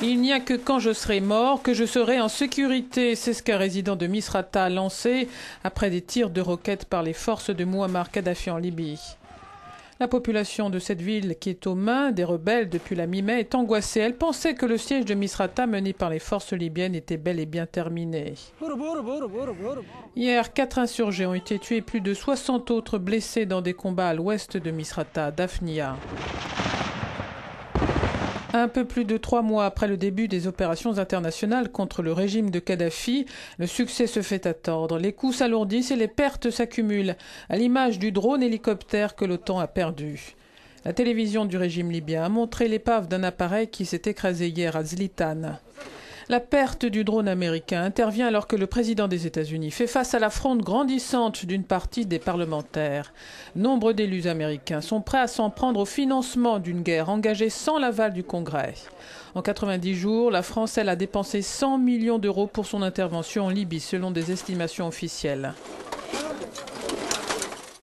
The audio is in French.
Il n'y a que quand je serai mort que je serai en sécurité. C'est ce qu'un résident de Misrata a lancé après des tirs de roquettes par les forces de Mouammar Kadhafi en Libye. La population de cette ville, qui est aux mains des rebelles depuis la mi-mai, est angoissée. Elle pensait que le siège de Misrata mené par les forces libyennes était bel et bien terminé. Hier, 4 insurgés ont été tués et plus de 60 autres blessés dans des combats à l'ouest de Misrata, Daphnia. Un peu plus de 3 mois après le début des opérations internationales contre le régime de Kadhafi, le succès se fait attendre. Les coûts s'alourdissent et les pertes s'accumulent, à l'image du drone hélicoptère que l'OTAN a perdu. La télévision du régime libyen a montré l'épave d'un appareil qui s'est écrasé hier à Zlitane. La perte du drone américain intervient alors que le président des États-Unis fait face à la fronde grandissante d'une partie des parlementaires. Nombre d'élus américains sont prêts à s'en prendre au financement d'une guerre engagée sans l'aval du Congrès. En 90 jours, la France, elle, a dépensé 100 millions d'euros pour son intervention en Libye, selon des estimations officielles.